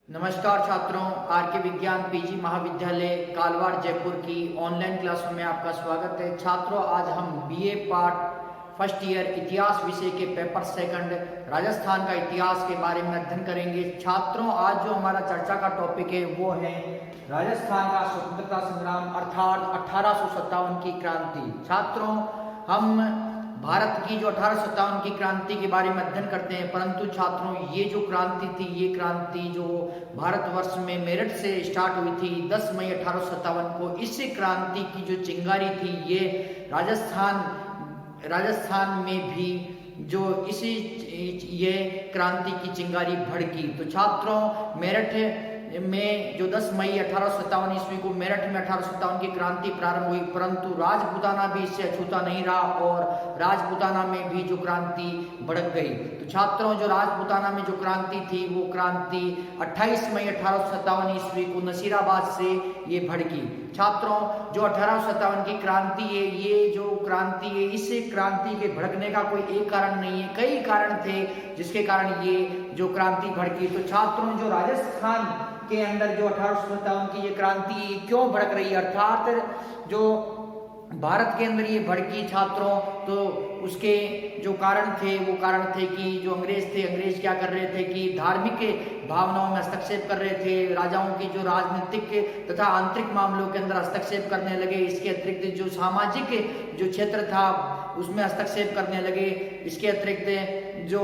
नमस्कार छात्रों, आर के विज्ञान पीजी महाविद्यालय कालवाड़ जयपुर की ऑनलाइन क्लासों में आपका स्वागत है। छात्रों, आज हम बीए पार्ट फर्स्ट ईयर इतिहास विषय के पेपर सेकंड राजस्थान का इतिहास के बारे में अध्ययन करेंगे। छात्रों, आज जो हमारा चर्चा का टॉपिक है वो है राजस्थान का स्वतंत्रता संग्राम अर्थात 1857 की क्रांति। छात्रों, हम भारत की जो 1857 की क्रांति के बारे में अध्ययन करते हैं, परंतु छात्रों ये जो क्रांति थी, ये क्रांति जो भारतवर्ष में मेरठ से स्टार्ट हुई थी 10 मई 1857 को, इस क्रांति की जो चिंगारी थी ये राजस्थान में भी जो इसी ये क्रांति की चिंगारी भड़की। तो छात्रों, मेरठ में जो 10 मई 1857 ईस्वी को मेरठ में 1857 की क्रांति प्रारंभ हुई, परंतु राजपूताना भी इससे अछूता नहीं रहा और राजपूताना में भी जो क्रांति भड़क गई। तो छात्रों, जो राजपूताना में जो क्रांति थी वो क्रांति 28 मई 1857 ईस्वी को नसीराबाद से ये भड़की। छात्रों, जो 1857 की क्रांति है, ये जो क्रांति है, इस क्रांति के भड़कने का कोई एक कारण नहीं है, कई कारण थे जिसके कारण ये जो क्रांति भड़की। तो छात्रों, जो राजस्थान के अंदर जो 1857 की ये क्रांति क्यों भड़क रही है, अर्थात जो भारत के अंदर ये भड़की छात्रों, तो उसके जो कारण थे वो कारण थे कि जो अंग्रेज क्या कर रहे थे कि धार्मिक भावनाओं में हस्तक्षेप कर रहे थे, राजाओं की जो राजनीतिक तथा आंतरिक मामलों के अंदर हस्तक्षेप करने लगे। इसके अतिरिक्त जो सामाजिक जो क्षेत्र था उसमें हस्तक्षेप करने लगे। इसके अतिरिक्त जो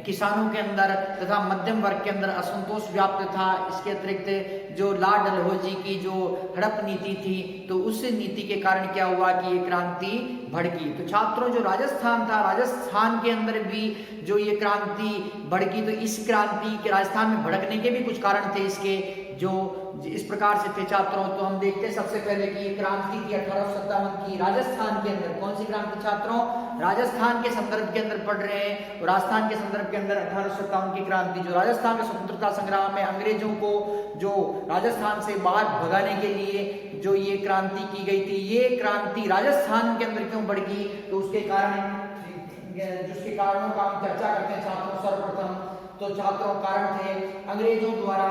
किसानों के अंदर तथा मध्यम वर्ग के अंदर असंतोष व्याप्त था। इसके अतिरिक्त जो लॉर्ड डलहौजी की जो हड़प नीति थी, तो उस नीति के कारण क्या हुआ कि ये क्रांति भड़की। तो छात्रों, जो राजस्थान था, राजस्थान के अंदर भी जो ये क्रांति भड़की, तो इस क्रांति के राजस्थान में भड़कने के भी कुछ कारण थे इसके, जो इस प्रकार से थे छात्रों। तो हम देखते हैं सबसे पहले कि ये क्रांति थी 1857 की राजस्थान के अंदर। कौन सी क्रांति छात्रों? राजस्थान के संदर्भ के अंदर पढ़ रहे हैं, और राजस्थान के संदर्भ के अंदर 1857 की क्रांति जो राजस्थान के स्वतंत्रता संग्राम में अंग्रेजों को जो राजस्थान से बाहर भगाने के लिए जो ये क्रांति की गई थी, ये क्रांति राजस्थान के अंदर क्यों बढ़ी, तो उसके कारण जिसके कारणों का हम चर्चा करते हैं छात्रों। सर्वप्रथम तो छात्रों कारण थे अंग्रेजों द्वारा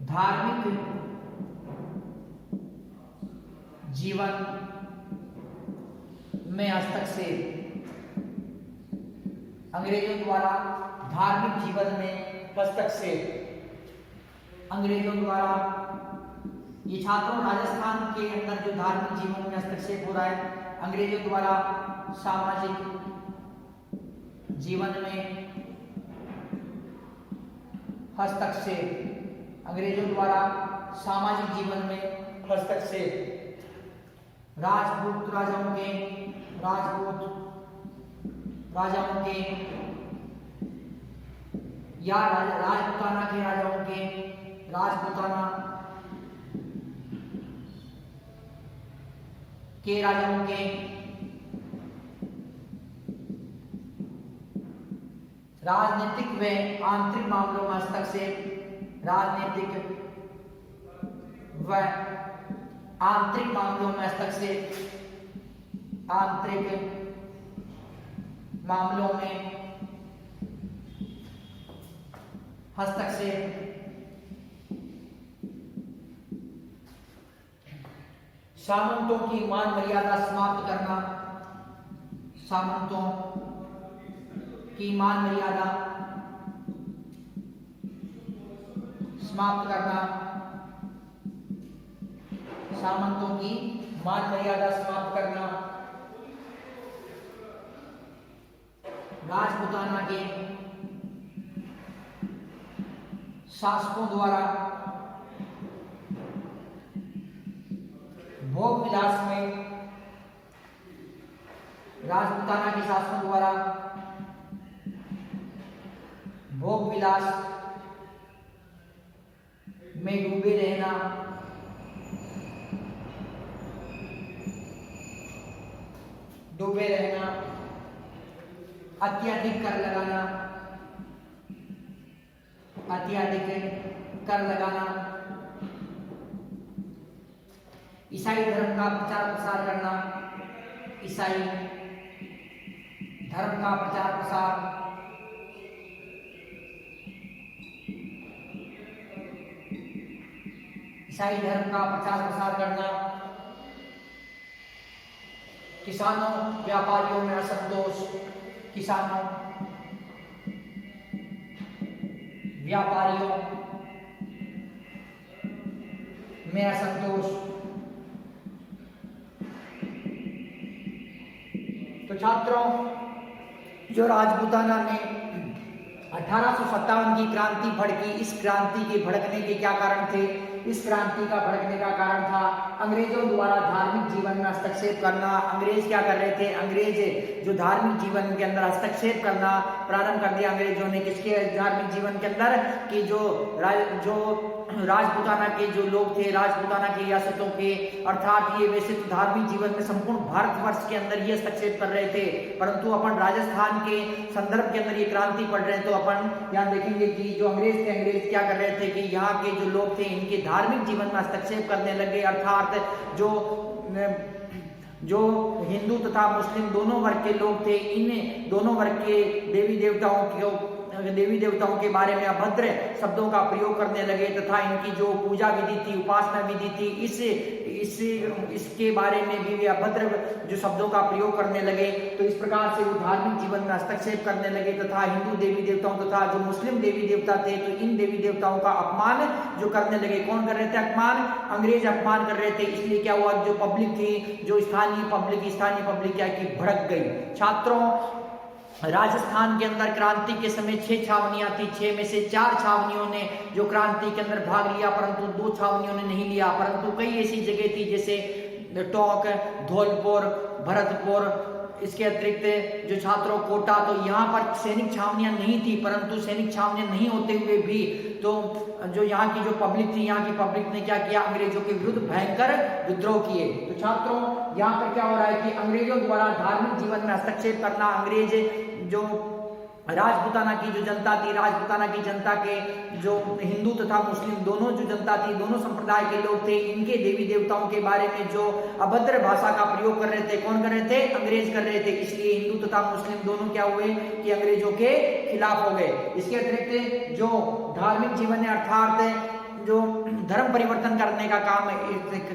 धार्मिक जीवन में हस्तक्षेप, अंग्रेजों द्वारा धार्मिक जीवन में हस्तक्षेप, अंग्रेजों द्वारा ये छात्रों राजस्थान के अंदर जो धार्मिक जीवन में हस्तक्षेप हो रहा है, अंग्रेजों द्वारा सामाजिक जीवन में हस्तक्षेप, अंग्रेजों द्वारा सामाजिक जीवन में हस्तक्षेप, राजपूत राजाओं के या राजपूताना के राजाओं के राजाओं के राजनीतिक व आंतरिक मामलों में हस्तक्षेप, राजनीतिक व आंतरिक मामलों में हस्तक्षेप, आंतरिक मामलों में हस्तक्षेप, सामंतों की मान मर्यादा समाप्त करना, सामंतों की मान मर्यादा समाप्त करना, सामंतों की मान मर्यादा समाप्त करना, राजपूताना के शासकों द्वारा भोग विलास में, राजपूताना के शासकों द्वारा भोग विलास में डूबे रहना, अत्यधिक कर लगाना, अत्यधिक कर लगाना, ईसाई धर्म का प्रचार प्रसार करना, ईसाई धर्म का प्रचार प्रसार, ईसाई धर्म का प्रचार प्रसार करना, किसानों व्यापारियों में असंतोष, किसानों व्यापारियों में असंतोष। तो छात्रों, जो राजपूताना में 1857 की क्रांति भड़की, इस क्रांति के भड़कने के क्या कारण थे? इस क्रांति का भड़कने का कारण था अंग्रेजों द्वारा धार्मिक जीवन में हस्तक्षेप करना। अंग्रेज क्या कर रहे थे? अंग्रेज जो धार्मिक जीवन के अंदर हस्तक्षेप करना प्रारंभ कर दिया अंग्रेजों ने। किसके धार्मिक जीवन के अंदर? कि जो राजपूताना के जो लोग थे, राजपूताना की रियासतों के, अर्थात ये वैसे तो धार्मिक जीवन में संपूर्ण भारतवर्ष के अंदर ये हस्तक्षेप कर रहे थे, परंतु अपन राजस्थान के संदर्भ के अंदर ये क्रांति पढ़ रहे हैं तो अपन यहाँ देखेंगे कि जो अंग्रेज थे, अंग्रेज क्या कर रहे थे कि यहाँ के जो लोग थे इनके धार्मिक जीवन में हस्तक्षेप करने लगे। अर्थात जो हिंदू तथा मुस्लिम दोनों वर्ग के लोग थे, इन दोनों वर्ग के देवी देवताओं के बारे में अभद्र शब्दों का प्रयोग करने लगे तथा इनकी जो पूजा विधि थी, उपासना विधि थी, इसके बारे में भी वे अभद्र जो शब्दों का प्रयोग करने लगे। तो इस प्रकार से वो धार्मिक जीवन में हस्तक्षेप करने लगे तथा हिंदू देवी देवताओं तथा जो मुस्लिम देवी देवता थे तो इन देवी देवताओं का अपमान जो करने लगे। कौन कर रहे थे अपमान? अंग्रेज अपमान कर रहे थे। इसलिए क्या हुआ, जो पब्लिक थी, जो स्थानीय पब्लिक क्या की भड़क गई। छात्रों, राजस्थान के अंदर क्रांति के समय 6 छावनियां थी। 6 में से 4 छावनियों ने जो क्रांति के अंदर भाग लिया, परंतु 2 छावनियों ने नहीं लिया। परंतु कई ऐसी जगह थी जैसे टोंक, धौलपुर, भरतपुर, इसके अतिरिक्त जो छात्रों कोटा, तो यहाँ पर सैनिक छावनियां नहीं थी। परंतु सैनिक छावनियां नहीं होते हुए भी तो जो यहाँ की जो पब्लिक थी, यहाँ की पब्लिक ने क्या किया? अंग्रेजों के विरुद्ध भयंकर विद्रोह किए। तो छात्रों, यहाँ पर क्या हो रहा है कि अंग्रेजों द्वारा धार्मिक जीवन में हस्तक्षेप करना, अंग्रेज जो राजपूताना की जो जनता थी, राजपूताना की जनता के जो हिंदू तथा मुस्लिम दोनों जो जनता थी, दोनों संप्रदाय के लोग थे, इनके देवी देवताओं के बारे में जो अभद्र भाषा का प्रयोग कर रहे थे। कौन कर रहे थे? अंग्रेज कर रहे थे। इसलिए हिंदू तथा मुस्लिम दोनों क्या हुए कि अंग्रेजों के खिलाफ हो गए। इसके अतिरिक्त जो धार्मिक जीवन है, अर्थात जो धर्म परिवर्तन करने का काम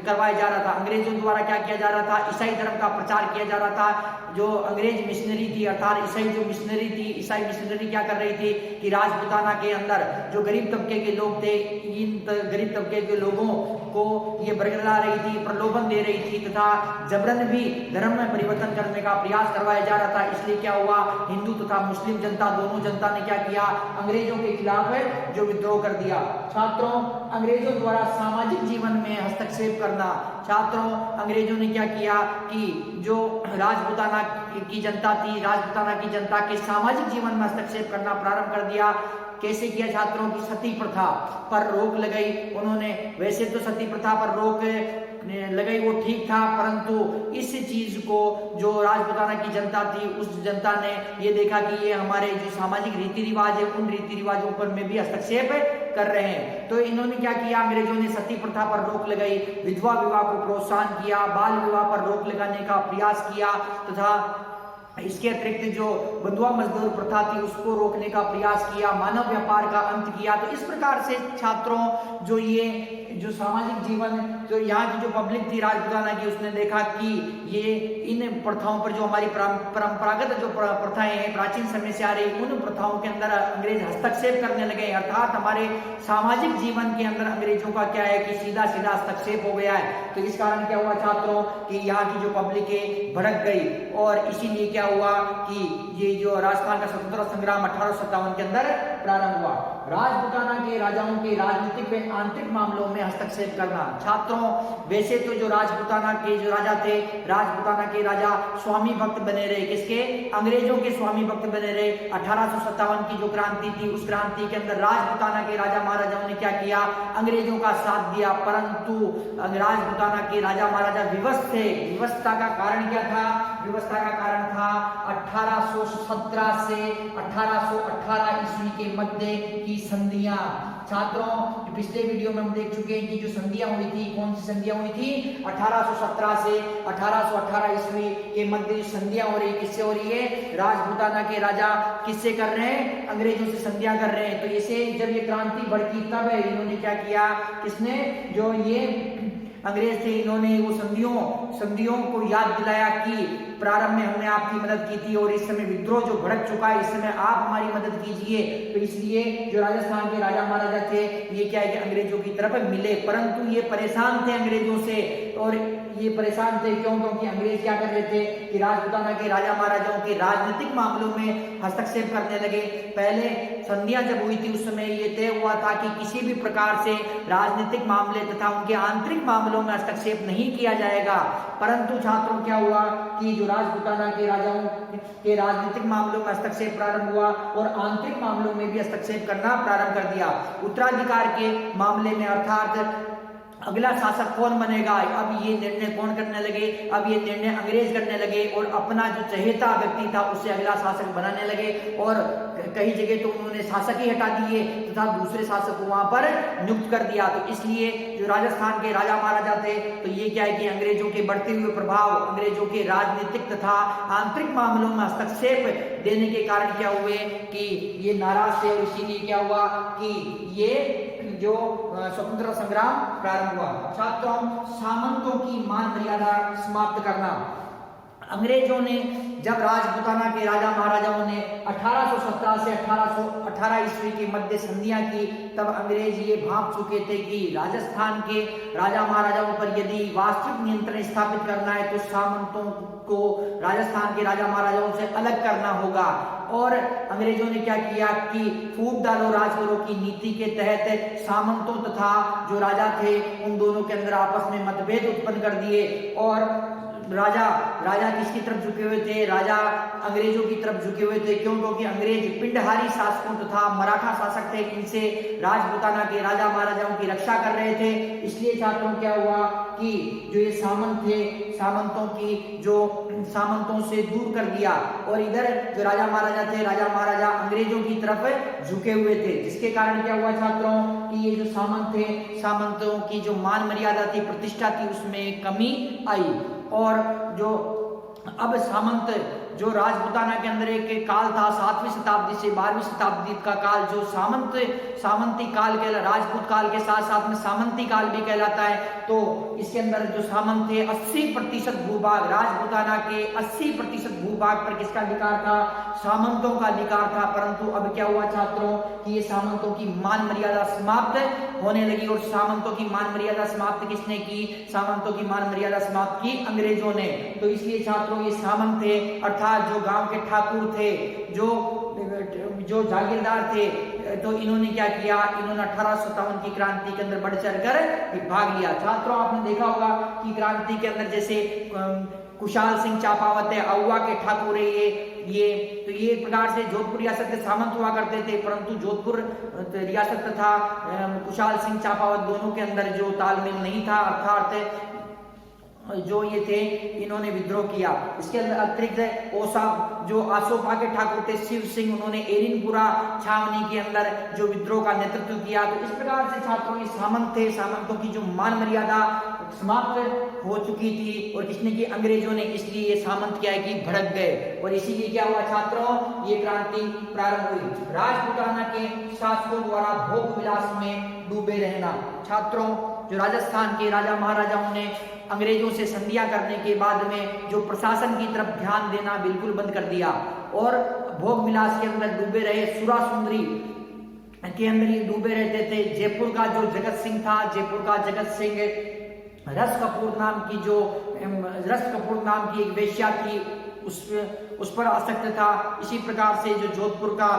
करवाया जा रहा था, अंग्रेजों द्वारा क्या किया जा रहा था? ईसाई धर्म का प्रचार किया जा रहा था। जो अंग्रेज मिशनरी थी, अर्थात ईसाई जो मिशनरी थी, ईसाई मिशनरी क्या कर रही थी कि राजपूताना के अंदर जो गरीब तबके के लोग थे, इन गरीब तबके के लोगों को ये बरगला रही थी, प्रलोभन दे रही थी तथा जबरन भी धर्म में परिवर्तन करने का प्रयास करवाया जा रहा था। इसलिए क्या हुआ, हिंदू तथा मुस्लिम जनता दोनों जनता ने क्या किया? अंग्रेजों के खिलाफ जो विद्रोह कर दिया। छात्रों, अंग्रेजों द्वारा सामाजिक जीवन में हस्तक्षेप करना। छात्रों, अंग्रेजों ने क्या किया कि जो राजपूताना की जनता थी, राजपूताना की जनता के सामाजिक जीवन में हस्तक्षेप करना प्रारंभ कर दिया। कैसे किया? छात्रों की सती प्रथा पर रोक लगाई उन्होंने। वैसे तो सती प्रथा पर रोक लगाई वो ठीक था, परंतु इस चीज को जो राजपूताना की जनता थी, उस जनता ने ये देखा कि ये हमारे जो सामाजिक रीति रिवाज है, उन रीति रिवाजों पर में भी हस्तक्षेप कर रहे हैं। तो इन्होंने क्या किया? अंग्रेजों ने सती प्रथा पर रोक लगाई, विधवा विवाह को प्रोत्साहन किया, बाल विवाह पर रोक लगाने का प्रयास किया तथा इसके अतिरिक्त जो बंधुआ मजदूर प्रथा थी उसको रोकने का प्रयास किया, मानव व्यापार का अंत किया। तो इस प्रकार से छात्रों, जो ये जो सामाजिक जीवन, जो यहाँ की जो पब्लिक थी राजपूताना की, उसने देखा कि ये इन प्रथाओं पर, जो हमारी परंपरागत जो प्रथाएं हैं प्राचीन समय से आ रही, उन प्रथाओं के अंदर अंग्रेज हस्तक्षेप करने लगे। अर्थात हमारे सामाजिक जीवन के अंदर अंग्रेजों का क्या है कि सीधा सीधा हस्तक्षेप हो गया है। तो इस कारण क्या हुआ छात्रों कि यहाँ की जो पब्लिक है भड़क गई और इसीलिए क्या हुआ कि ये जो राजस्थान का स्वतंत्रता संग्राम 1857 के अंदर प्रारंभ हुआ। राजपूताना के राजाओं के राजनीतिक व आंतरिक मामलों में हस्तक्षेप करना। छात्रों, वैसे तो जो राजपूताना के जो राजा थे, राजपूताना के राजा स्वामी भक्त बने रहे। किसके? अंग्रेजों के स्वामी भक्त बने रहे। 1857 की जो क्रांति थी, उस क्रांति के अंदर राजपूताना के राजा महाराजाओं ने क्या किया? अंग्रेजों का साथ दिया, परंतु राजपूताना के राजा महाराजा विवश थे। विवशता का कारण क्या था? विवशता का कारण था 1817 से 1818 ईस्वी के मध्य की की संधियां। छात्रों पिछले वीडियो में हम देख चुके हैं कि जो संधियां हुई थी, कौन सी संधियां हुई थी? 1817 से 1818 ईस्वी के मध्य जो संधियां हो रही है, किससे हो रही है? राजपूताना के राजा किससे कर रहे हैं? अंग्रेजों से संधियां कर रहे हैं। तो इसे जब ये क्रांति भड़की तब इन्होंने क्या किया? किसने? जो ये अंग्रेज थे, इन्होंने वो संधियों को याद दिलाया कि प्रारंभ में हमने आपकी मदद की थी और इस समय विद्रोह जो भड़क चुका है, इस समय आप हमारी मदद कीजिए। तो इसलिए जो राजस्थान के राजा महाराजा थे, ये क्या है कि अंग्रेजों की तरफ मिले, परंतु ये परेशान थे अंग्रेजों से। और ये परेशान थे क्यों? क्योंकि अंग्रेज क्या कर रहे थे कि राजपूताना के राजा महाराजाओं के राजनीतिक मामलों में हस्तक्षेप करने लगे। पहले संधियां जब हुई थी उस समय ये तय हुआ था कि किसी भी प्रकार से राजनीतिक मामले तथा उनके आंतरिक मामलों में हस्तक्षेप नहीं किया जाएगा। परंतु छात्रों क्या हुआ कि जो राजपूताना के राजाओं के राजनीतिक मामलों में हस्तक्षेप प्रारंभ हुआ और आंतरिक मामलों में भी हस्तक्षेप करना प्रारंभ कर दिया। उत्तराधिकार के मामले में अर्थात अगला शासक कौन बनेगा, अब ये निर्णय कौन करने लगे? अब ये निर्णय अंग्रेज करने लगे और अपना जो चहेता व्यक्ति था उससे अगला शासक बनाने लगे। और कई जगह तो उन्होंने शासक ही हटा दिए तथा दूसरे शासक को वहां पर नियुक्त कर दिया। तो इसलिए जो राजस्थान के राजा महाराजा थे, तो ये क्या है कि अंग्रेजों के बढ़ते हुए प्रभाव, अंग्रेजों के राजनीतिक तथा आंतरिक मामलों में हस्तक्षेप देने के कारण क्या हुए कि ये नाराज थे और इसीलिए क्या हुआ कि ये जो स्वतंत्रता संग्राम प्रारंभ हुआ। छात्रों, सामंतों की मान मर्यादा समाप्त करना। अंग्रेजों ने जब राजपूताना के राजा महाराजाओं ने 1817 से 1818 ईस्वी के मध्य संधियां की, तब अंग्रेज ये भांप चुके थे कि राजस्थान के राजा महाराजाओं पर यदि वास्तविक नियंत्रण स्थापित करना है तो सामंतों को राजस्थान के राजा महाराजाओं से अलग करना होगा। और अंग्रेजों ने क्या किया कि फूट डालो राज करो की नीति के तहत सामंतों तथा जो राजा थे उन दोनों के अंदर आपस में मतभेद उत्पन्न कर दिए। और राजा किसकी तरफ झुके हुए थे? राजा अंग्रेजों की तरफ झुके हुए थे। क्यों? क्योंकि अंग्रेज पिंडहारी शासकों तथा मराठा शासक थे, इनसे राजपूताना के राजा महाराजाओं की रक्षा कर रहे थे। इसलिए छात्रों क्या हुआ कि जो ये सामंत थे, सामंतों से दूर कर दिया और इधर जो राजा महाराजा थे, राजा महाराजा अंग्रेजों की तरफ झुके हुए थे। जिसके कारण क्या हुआ छात्रों कि ये जो सामंत थे, सामंतों की जो मान मर्यादा थी, प्रतिष्ठा थी, उसमें कमी आई। और जो अब सामंत जो राजपूताना के अंदर एक काल था 7वीं शताब्दी से 12वीं शताब्दी का काल, जो सामंती काल कहला, राजपूत काल के साथ साथ में सामंती काल भी कहलाता है। तो इसके अंदर जो सामंत थे 80% भूभाग, राजपूताना के 80% भूभाग पर किसका अधिकार था? सामंतों का अधिकार था। परंतु अब क्या हुआ छात्रों कि ये सामंतों की मान मर्यादा समाप्त होने लगी। और सामंतों की मान मर्यादा समाप्त किसने की? सामंतों की मान मर्यादा समाप्त की अंग्रेजों ने। तो इसलिए छात्रों ये सामंत थे, अर्थात जो गांव के ठाकुर थे, जो जागीरदार थे, तो इन्होंने क्या किया? इन्होंने 1857 की क्रांति के अंदर बढ़ चढ़कर भाग लिया। छात्रों, आपने देखा होगा कि क्रांति के अंदर जैसे कुशाल सिंह चापावत है, अहुआ के ठाकुर है, ये तो ये एक प्रकार से जोधपुर रियासत के सामंत हुआ करते थे। परंतु जोधपुर रियासत तथा कुशाल सिंह चापावत दोनों के अंदर जो तालमेल नहीं था, अर्थात जो ये थे, इन्होंने विद्रोह किया। इसके अतिरिक्त ओसा जो आसोपा के ठाकुर थे, शिव सिंह, उन्होंने एरिनपुरा छावनी के अंदर जो विद्रोह का नेतृत्व किया। तो इस प्रकार से छात्रों ये सामंत थे, सामंतों की जो मान मर्यादा समाप्त हो चुकी थी और किसने की? अंग्रेजों ने। इसलिए ये सामंत क्या है कि भड़क गए और इसीलिए क्या हुआ छात्रों? ये क्रांति प्रारंभ हुई। राजपूताना के शासकों द्वारा भोग विलास में डूबे रहना। छात्रों, जो राजस्थान के राजा महाराजाओं ने अंग्रेजों से संधियां करने के बाद में जो प्रशासन की तरफ ध्यान देना बिल्कुल बंद कर दिया और भोग विलास के अंदर डूबे रहे। सुरा सुंदरी के अंदर ये डूबे रहते थे। जयपुर का जो जगत सिंह था, जयपुर का जगत सिंह रस कपूर नाम की एक वेश्या थी, उस पर आसक्त था। इसी प्रकार से जो जोधपुर का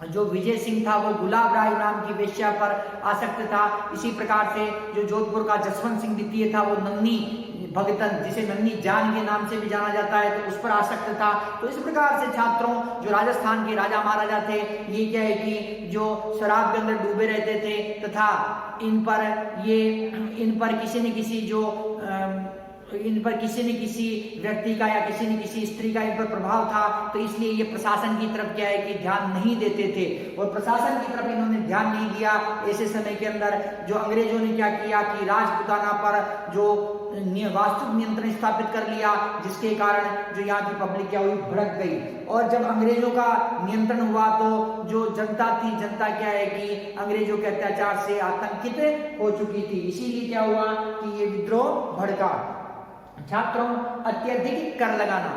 जो विजय सिंह था वो गुलाब राय नाम की वेश्या पर आसक्त था। इसी प्रकार से जो जोधपुर का जसवंत सिंह द्वितीय था वो नन्नी भगतन, जिसे नन्नी जान के नाम से भी जाना जाता है, तो उस पर आसक्त था। तो इस प्रकार से छात्रों जो राजस्थान के राजा महाराजा थे, ये क्या है कि जो शराब के अंदर डूबे रहते थे तथा इन पर किसी न किसी जो इन पर किसी न किसी व्यक्ति का या किसी न किसी स्त्री का इन पर प्रभाव था, तो इसलिए ये प्रशासन की तरफ क्या है कि ध्यान नहीं देते थे, और प्रशासन की तरफ इन्होंने ध्यान नहीं दिया। ऐसे समय के अंदर जो अंग्रेजों ने क्या किया कि राजपूताना पर जो वास्तविक नियंत्रण स्थापित कर लिया, जिसके कारण जो यहाँ की पब्लिक क्या हुई, भड़क गई। और जब अंग्रेजों का नियंत्रण हुआ तो जो जनता थी, जनता क्या है कि अंग्रेजों के अत्याचार से आतंकित हो चुकी थी, इसीलिए क्या हुआ कि ये विद्रोह भड़का। छात्रों, अत्यधिक कर लगाना।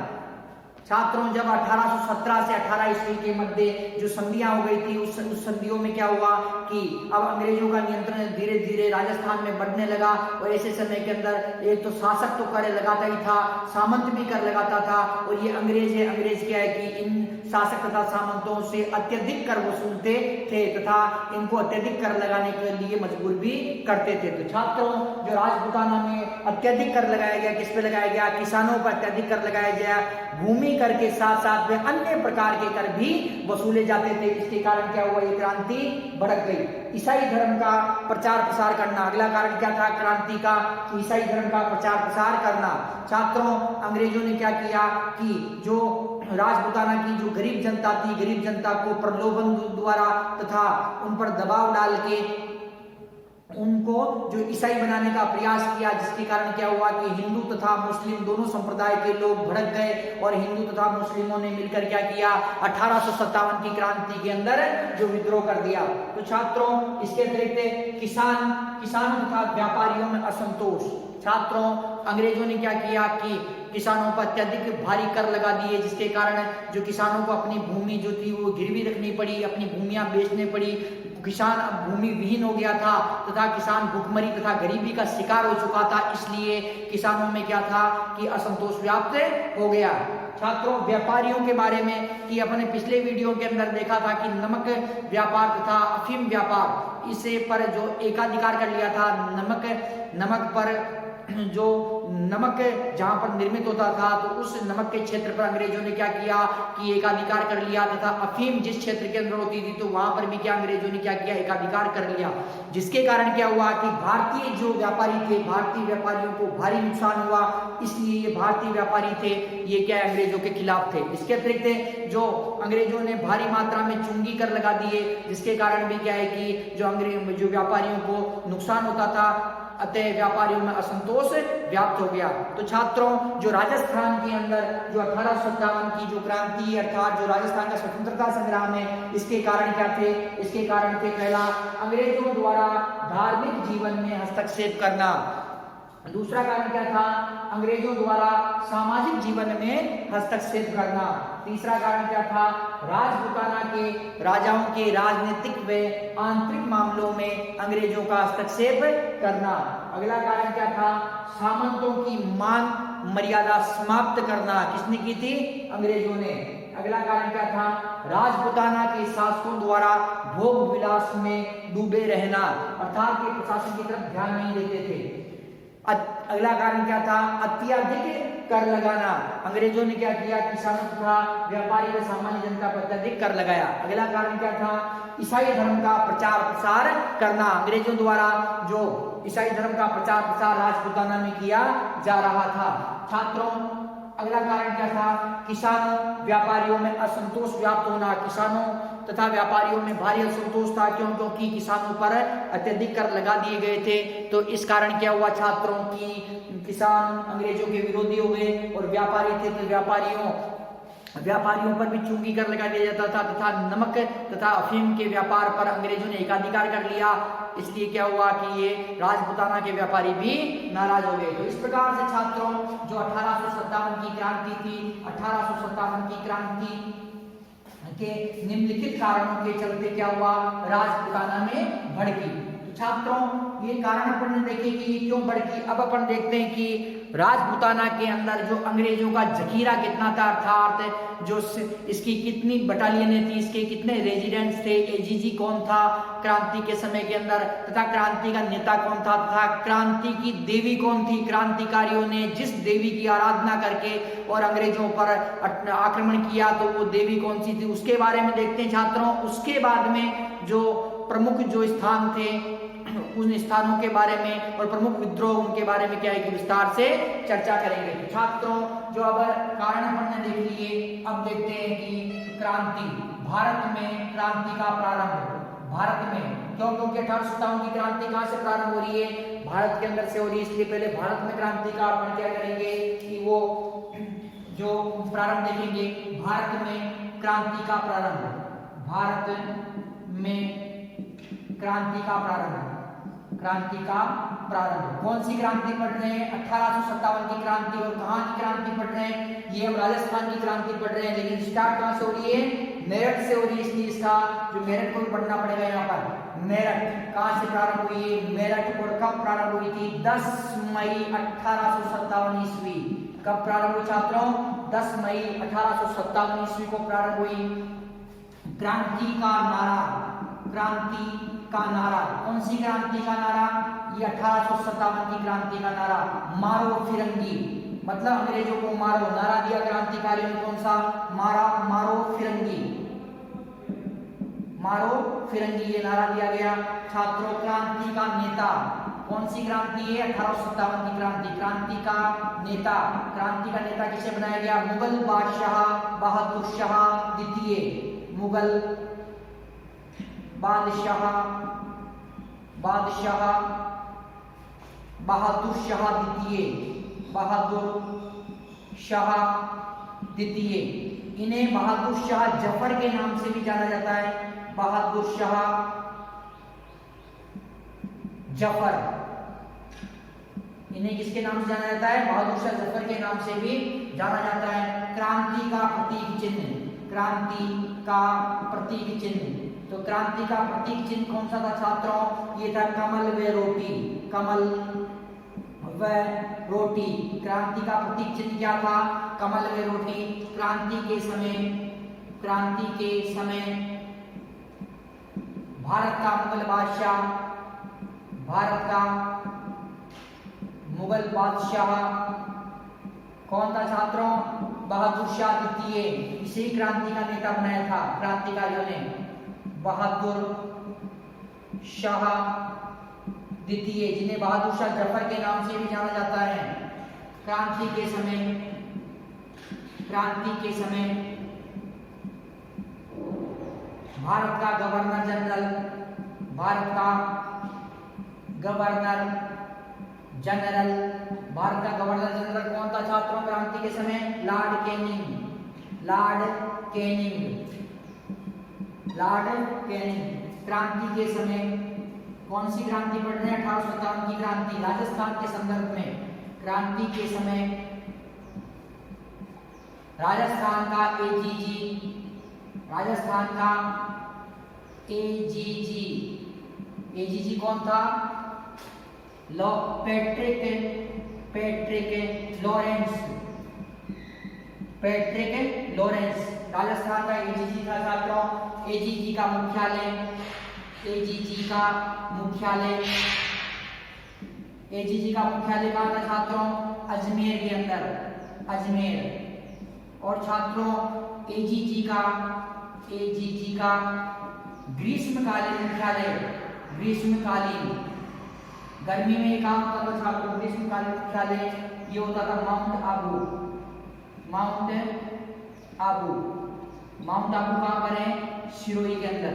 छात्रों, जब 1817 से 18 ईस्वी के मध्य जो संधियां हो गई थी, उस संधियों में क्या हुआ कि अब अंग्रेजों का नियंत्रण धीरे धीरे राजस्थान में बढ़ने लगा। और ऐसे समय के अंदर एक तो शासक तो कर लगाता ही था, सामंत भी कर लगाता था, और ये अंग्रेज क्या है कि इन शासक तथा सामंतों से अत्यधिक कर वसूलते थे तथा इनको अत्यधिक कर लगाने के लिए मजबूर भी करते थे। तो छात्रों, जो राजपूताना में अत्यधिक कर लगाया गया, किस पे लगाया गया, किसानों पर अत्यधिक कर लगाया गया, भूमि कर के साथ साथ में अन्य प्रकार के कर भी वसूले जाते थे। इसके कारण क्या हुआ, ये क्रांति भड़क गई। ईसाई धर्म का प्रचार प्रसार करना, अगला कारण क्या था क्रांति का, ईसाई धर्म का प्रचार प्रसार करना। छात्रों, अंग्रेजों ने क्या किया कि जो राजपूताना की जो गरीब जनता थी, गरीब जनता को प्रलोभन द्वारा तथा उन पर दबाव डाल के उनको जो ईसाई बनाने का प्रयास किया, जिसके कारण क्या हुआ कि हिंदू तथा मुस्लिम दोनों संप्रदाय के लोग भड़क गए और हिंदू तथा मुस्लिमों ने मिलकर क्या किया, 1857 की क्रांति के अंदर जो विद्रोह कर दिया। तो छात्रों, इसके अतिरिक्त किसानों तथा व्यापारियों में असंतोष। छात्रों, अंग्रेजों ने क्या किया कि किसानों पर अत्यधिक भारी कर लगा दिए, जिसके कारण जो किसानों को अपनी भूमि जो थी वो गिरवी रखनी पड़ी, अपनी भूमियां बेचनी पड़ी। किसान भूमि विहीन हो गया था तथा किसान भूखमरी तथा गरीबी का शिकार हो चुका था, इसलिए किसानों में क्या था कि असंतोष व्याप्त हो गया। छात्रों, व्यापारियों के बारे में कि अपने पिछले वीडियो के अंदर देखा था कि नमक व्यापार तथा अफीम व्यापार, इसे पर जो एकाधिकार कर लिया था। नमक पर जो नमक जहां पर निर्मित होता था, तो उस नमक के क्षेत्र पर अंग्रेजों ने क्या किया कि एकाधिकार कर लिया तथा अफीम जिस क्षेत्र के अंदर होती थी तो वहां पर भी क्या अंग्रेजों ने क्या किया, एकाधिकार कर लिया। जिसके कारण क्या हुआ कि भारतीय जो व्यापारी थे, भारतीय व्यापारियों को भारी नुकसान हुआ, इसलिए ये भारतीय व्यापारी थे, ये क्या अंग्रेजों के खिलाफ थे। इसके अतिरिक्त जो अंग्रेजों ने भारी मात्रा में चुंगी कर लगा दिए, जिसके कारण भी क्या है कि जो व्यापारियों को नुकसान होता था, अतः व्यापारियों में असंतोष व्याप्त हो गया। तो छात्रों, जो राजस्थान के अंदर जो 1857 की जो क्रांति अर्थात जो राजस्थान का स्वतंत्रता संग्राम है, इसके कारण क्या थे, इसके कारण थे पहला, अंग्रेजों द्वारा धार्मिक जीवन में हस्तक्षेप करना। दूसरा कारण क्या था, अंग्रेजों द्वारा सामाजिक जीवन में हस्तक्षेप करना। तीसरा कारण क्या था, राजपूताना के राजाओं के राजनीतिक व आंतरिक मामलों में अंग्रेजों का हस्तक्षेप करना। अगला कारण क्या था, सामंतों की मान मर्यादा समाप्त करना। किसने की थी, अंग्रेजों ने। अगला कारण क्या था, राजपूताना के शासकों द्वारा भोग विलास में डूबे रहना, अर्थात के प्रशासन की तरफ ध्यान नहीं देते थे। अगला कारण क्या था, अत्यधिक कर लगाना। अंग्रेजों ने क्या किया, किसानों तथा व्यापारी व सामान्य जनता पर अत्यधिक कर लगाया। अगला कारण क्या था, ईसाई धर्म का प्रचार प्रसार करना। अंग्रेजों द्वारा जो ईसाई धर्म का प्रचार प्रसार राजपूताना में किया जा रहा था। छात्रों, अगला कारण क्या था, किसानों व्यापारियों में असंतोष व्याप्त होना। किसानों तथा व्यापारियों में भारी असंतोष था, क्योंकि किसानों पर अत्यधिक कर लगा दिए गए थे। तो इस कारण क्या हुआ छात्रों की किसान अंग्रेजों के विरोधी हो गए, और व्यापारी थे तो व्यापारियों पर भी चुंगी कर लगा दिया जाता था तथा नमक तथा अफीम के व्यापार पर अंग्रेजों ने एकाधिकार कर लिया। इसलिए क्या हुआ कि ये राजपूताना के व्यापारी भी नाराज हो गए। तो इस प्रकार से छात्रों, जो 1857 की क्रांति थी, 1857 की क्रांति के निम्नलिखित कारणों के चलते क्या हुआ, राजपूताना में भड़की। तो छात्रों, ये कारण अपन ने देखे कि ये क्यों भड़की। अब अपन देखते हैं कि राजपूताना के अंदर जो अंग्रेजों का जखीरा कितना था, अर्थात जो इसकी कितनी बटालियनें थी, इसके कितने रेजिडेंट्स थे, एजीजी कौन था क्रांति के समय के अंदर, तथा क्रांति का नेता कौन था, तथा क्रांति की देवी कौन थी। क्रांतिकारियों ने जिस देवी की आराधना करके और अंग्रेजों पर आक्रमण किया, तो वो देवी कौन सी थी, उसके बारे में देखते हैं छात्रों। उसके बाद में जो प्रमुख जो स्थान थे उन स्थानों के बारे में और प्रमुख विद्रोह उनके बारे में क्या है कि विस्तार से चर्चा करेंगे। छात्रों जो अब कारण हमने देख लिए, अब देखते हैं कि क्रांति, भारत में क्रांति का प्रारंभ, भारत में क्यों, क्योंकि 1857 की क्रांति कहां से प्रारंभ हो रही है, भारत के अंदर से हो रही है, इसलिए पहले भारत में क्रांति का अपन क्या करेंगे कि वो जो प्रारंभ देखेंगे, भारत में क्रांति का प्रारंभ, भारत में क्रांति का प्रारंभ, क्रांति का प्रारंभ, कौन सी क्रांति पढ़ रहे हैं, 1857 की क्रांति, और कहां की क्रांति पढ़ रहे हैं, ये हम राजस्थान की क्रांति पढ़ रहे हैं, लेकिन स्टार्ट कहां से हो रही है, मेरठ से हो रही है, इसलिए इसका जो मेरठ को भी पढ़ना पड़ेगा यहाँ पर। मेरठ कहां से प्रारंभ हुई है, मेरठ और कब प्रारंभ हुई थी, 10 मई 1857 ईस्वी, कब प्रारंभ हुई छात्रों, 10 मई 1857 ईस्वी को प्रारंभ हुई। क्रांति का नारा, क्रांति का नारा, कौन सी क्रांति का नारा, ये 1857 की क्रांति का नारा, मारो फिरंगी, मतलब अंग्रेजों को मारो, नारा दिया क्रांतिकारियों ने, कौन सा, मारो फिरंगी, मारो फिरंगी, ये नारा दिया गया। छात्रों क्रांति का नेता, कौन सी क्रांति है, 1857 की क्रांति, क्रांति का नेता, क्रांति का नेता किसे बनाया गया, मुगल बादशाह बहादुर शाह द्वितीय, मुगल बादशाह बहादुर शाह द्वितीय, बहादुर शाह द्वितीय, इन्हें बहादुर शाह जफर के नाम से भी जाना जाता है, बहादुर शाह जफर, इन्हें किसके नाम से जाना जाता है, बहादुर शाह जफर के नाम से भी जाना जाता है। क्रांति का प्रतीक चिन्ह, क्रांति का प्रतीक चिन्ह, तो क्रांति का प्रतीक चिन्ह कौन सा था छात्रों, ये था कमल व रोटी, कमल व रोटी, क्रांति का प्रतीक चिन्ह क्या था, कमल व रोटी। क्रांति के समय भारत का मुगल बादशाह, भारत का मुगल बादशाह कौन था छात्रों, बहादुर शाह द्वितीय, इसे क्रांति का नेता बनाया था क्रांतिकारियों ने, बहादुर शाह द्वितीय, जिन्हें बहादुर शाह जफर के नाम से भी जाना जाता है। क्रांति के समय भारत का गवर्नर जनरल, भारत का गवर्नर जनरल, भारत का गवर्नर जनरल कौन था छात्रों क्रांति के समय, Lord Canning, Lord Canning, Lord Canning. क्रांति के समय कौन सी क्रांति पढ़ रहे हैं, 1857 की क्रांति, राजस्थान के संदर्भ में। क्रांति के समय राजस्थान का एजीजी, राजस्थान का एजीजी, एजीजी कौन था, पैट्रिक लॉरेंस, राजस्थान का एजीजी था छात्रों। एजीजी का मुख्यालय, एजीजी का मुख्यालय कहाँ था छात्रों, अजमेर के अंदर, अजमेर। और छात्रों एजीजी का ग्रीष्मकालीन मुख्यालय, ग्रीष्मकालीन, गर्मी में काम होता था छात्रों, ग्रीष्मकालीन मुख्यालय ये होता था माउंट आबू, माउंट आबू कहाँ पर है, सिरोही के अंदर।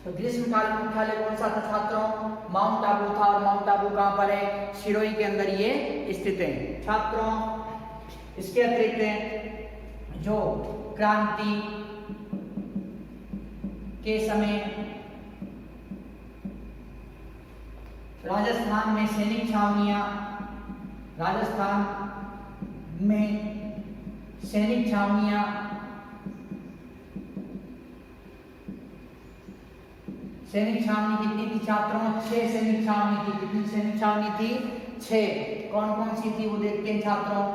तो ग्रीष्मकालीन मुख्यालय कौन सा था छात्रों, माउंट आबू था, और माउंट आबू कहाँ पर है, सिरोही के अंदर ये स्थित है छात्रों। इसके अतिरिक्त जो क्रांति के समय राजस्थान में सैनिक छावनियां, राजस्थान में सैनिक छावनियां, सैनिक छावनी कितनी थी छात्रों, 6 सैनिक छावनी थी। कितनी सैनिक छावनी थी, 6। कौन कौन सी थी वो देखते हैं छात्रों।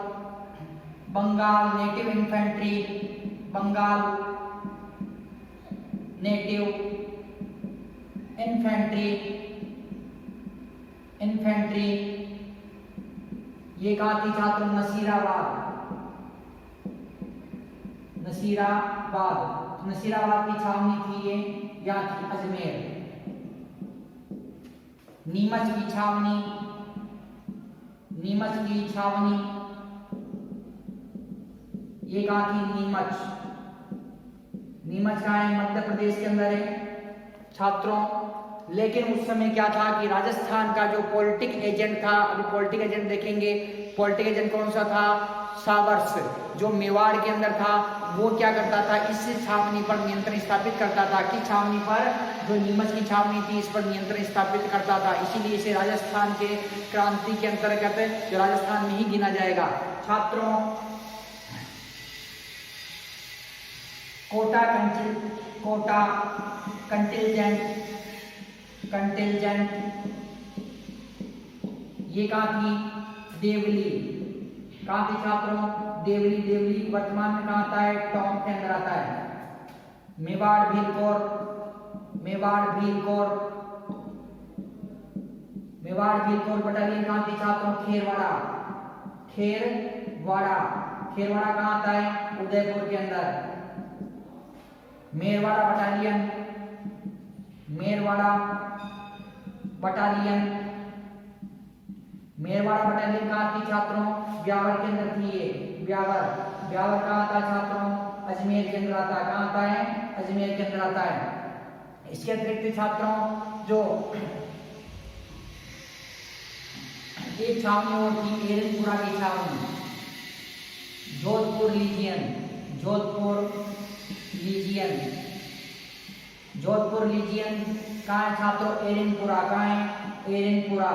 Bengal native infantry, Bengal native infantry, ये कहा थी छात्रों, नसीराबाद की छावनी थी ये, यहाँ थी अजमेर। नीमच की छावनी, नीमच की छावनी, ये कहाँ थी? नीमच। नीमच कहाँ है? मध्य प्रदेश के अंदर है छात्रों। लेकिन उस समय क्या था कि राजस्थान का जो पॉलिटिक एजेंट था, अभी पॉलिटिक एजेंट देखेंगे, पॉलिटिक एजेंट कौन सा था? सावर्स, जो मेवाड़ के अंदर था, वो क्या करता था? इस छावनी पर नियंत्रण स्थापित करता था। किस छावनी पर? जो नीमच की छावनी थी, इस पर नियंत्रण स्थापित करता था। इसीलिए इसे राजस्थान के क्रांति के अंतर्गत जो राजस्थान में ही गिना जाएगा छात्रों। कोटा कंटिलजेंट, कंटिलजेंट, ये कहाँ थी? देवली। कहाँ थी छात्रों? देवली। देवली वर्तमान में कहाँ आता है? टोंक के अंदर आता है। मेवाड़ भीलकोर, मेवाड़ भीलकोर, मेवाड़ भीलकोर बटालियन कहाँ थी छात्रों? खेरवाड़ा, खेरवाड़ा, खेरवाड़ा कहाँ आता है? उदयपुर के अंदर। Merwara battalion, Merwara battalion, Merwara battalion कहाँ थी छात्रों? ब्यावर के अंदर थी ये। ब्यावर, ब्यावर कहाँ आता है छात्रों? अजमेर के अंदर आता है। कहाँ आता है? अजमेर के अंदर आता है। इसके अतिरिक्त छात्रों जो एक छावनी और थी एरनपुरा की छावनी, Jodhpur lesion, Jodhpur lesion, Jodhpur lesion कहाँ है छात्रों? एरनपुरा। कहाँ है? एरनपुरा,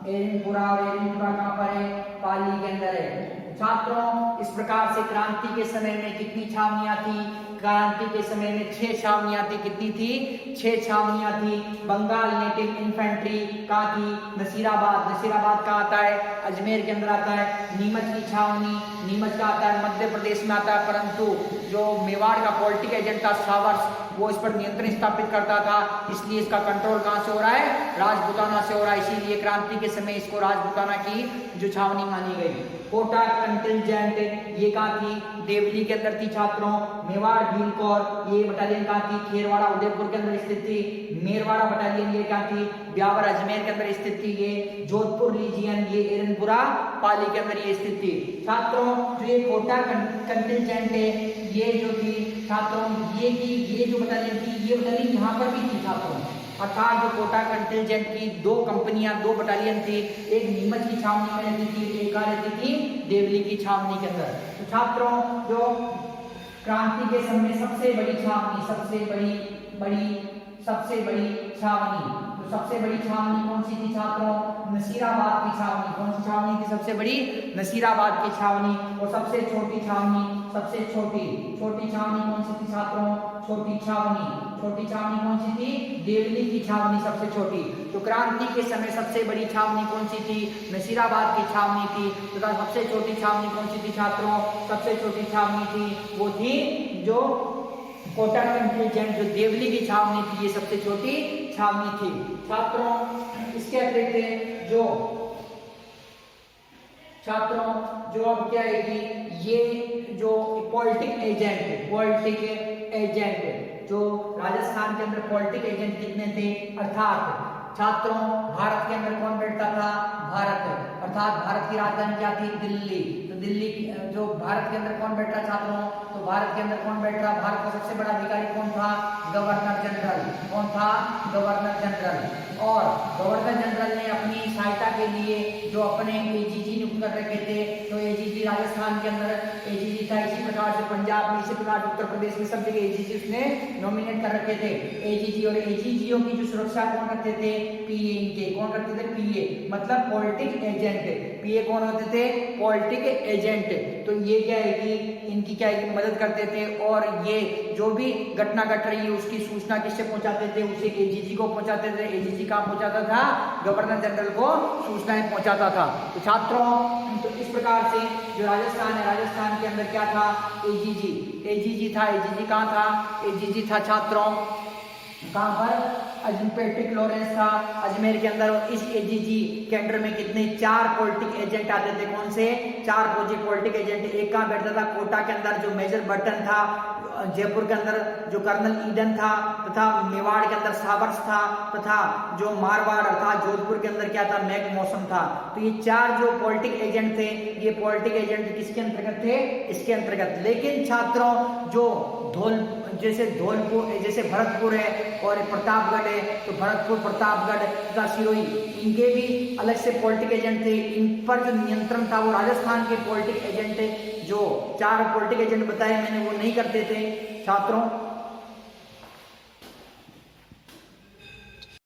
एरनपुरा। और एरनपुरा कहाँ पर है? पाली के अंदर है छात्रों। इस प्रकार से क्रांति के समय में कितनी छावनियां थी? क्रांति के समय में 6 छावनियां थी। कितनी थी? 6 छावनियां थी। बंगाल नेटिव इन्फेंट्री कहाँ थी? नसीराबाद। नसीराबाद कहाँ आता है? अजमेर के अंदर आता है। नीमच की छावनी, नीमच का आता है, मध्य प्रदेश में आता है, परंतु जो मेवाड़ का पॉलिटिक एजेंट था सावर्स, वो इस पर नियंत्रण स्थापित करता था। इसलिए इसका कंट्रोल कहाँ से हो रहा है? राजपूताना से हो रहा है। इसीलिए क्रांति के समय इसको राजपूताना की जो छावनी मानी गई। कोटा कंटिलजेंट ये कहाँ थी? देवली के अंदर थी छात्रों। मेवाड़ भीलकोर ये बटालियन कहाँ थी? खेरवाड़ा उदयपुर के अंदर स्थित थी। मेरवाड़ा बटालियन ये कहाँ थी? ब्यावर अजमेर के अंदर स्थित थी। ये जोधपुर लीजियन ये एरनपुरा पाली के अंदर ये स्थित थी छात्रों। जो ये कोटा कंटिलजेंट है ये जो थी छात्रों, ये जो बटालियन थी, ये बटालियन यहाँ पर भी थी छात्रों। अर्थात जो कोटा कंटिलजेंट की 2 कंपनियां, 2 बटालियन थी, एक नीमच की छावनी में रहती थी, एक कहाँ रहती थी? देवली की छावनी के अंदर। तो छात्रों जो क्रांति के समय सबसे बड़ी छावनी, सबसे बड़ी छावनी, तो सबसे बड़ी छावनी कौन सी थी छात्रों? नसीराबाद की छावनी। कौन सी छावनी थी सबसे बड़ी? नसीराबाद की छावनी। और सबसे छोटी छावनी, सबसे छोटी छावनी कौन सी थी छात्रों? छोटी छावनी कौन सी थी? देवली की छावनी सबसे छोटी। तो क्रांति के समय सबसे बड़ी छावनी कौन सी थी? नसीराबाद की छावनी थी। तथा सबसे छोटी छावनी कौन सी थी छात्रों? सबसे छोटी छावनी थी वो थी जो कोटा कंटिलजेंट, जो देवली की छावनी थी, ये सबसे छोटी छावनी थी छात्रों। इसके अतिरिक्त जो छात्रों जो अब क्या है कि ये जो पॉलिटिक एजेंट जो राजस्थान के अंदर पॉलिटिक एजेंट कितने थे? अर्थात छात्रों भारत के अंदर कौन बैठता था? भारत। अर्थात भारत की राजधानी क्या थी? दिल्ली। तो दिल्ली जो भारत के अंदर कौन बैठ रहा छात्रों? तो भारत के अंदर कौन बैठ रहा? भारत का सबसे बड़ा अधिकारी कौन था? Governor general. कौन था? Governor general. और गवर्नर जनरल ने अपनी सहायता के लिए जो अपने एजीजी नियुक्त कर रखे थे, तो एजीजी राजस्थान के अंदर एजीजी था, इसी प्रकार से पंजाब में, इसी प्रकार उत्तर प्रदेश में सब जगह एजीजी उसने नॉमिनेट कर रखे थे एजीजी। और एजीजीओ की जो सुरक्षा कौन रखते थे? पीए इनके। कौन रखते थे? पीए, मतलब पॉलिटिक एजेंट। पीए कौन होते थे? Politic agent. तो ये क्या है कि इनकी क्या है कि मदद करते थे, और ये जो भी घटना घट रही है उसकी सूचना किससे पहुंचाते थे? उसे एजीजी को पहुंचाते थे। एजीजी कहाँ पहुंचाता था? गवर्नर जनरल को सूचनाएं पहुंचाता था। तो छात्रों तो इस प्रकार से जो राजस्थान है, राजस्थान के अंदर क्या था? एजीजी था। एजीजी कहाँ था? एजीजी था छात्रों कहाँ पर? पैट्रिक लॉरेंस था अजमेर के अंदर। इस एजीजी के अंडर में कितने? 4 पॉलिटिक एजेंट आते थे। कौन से? 4 पॉलिटिक एजेंट। एक कहाँ बैठता था? कोटा के अंदर, जो मेजर बर्टन था, जयपुर के अंदर जो कर्नल ईडन था, तथा मेवाड़ के अंदर साबर्स था, तथा जो मारवाड़ अर्थात जोधपुर के अंदर क्या था, मैक मौसम था। तो ये 4 जो पॉलिटिक एजेंट थे, ये पॉलिटिक एजेंट किसके अंतर्गत थे, इसके अंतर्गत। लेकिन छात्रों जो धौलपुर जैसे भरतपुर है और प्रतापगढ़ है, तो भरतपुर, प्रतापगढ़ तथा सिरोही, इनके भी अलग से पॉलिटिक एजेंट थे। इन पर जो नियंत्रण था वो राजस्थान के पॉलिटिक एजेंट थे। जो 4 पॉलिटिक एजेंट बताए मैंने वो नहीं करते थे छात्रों।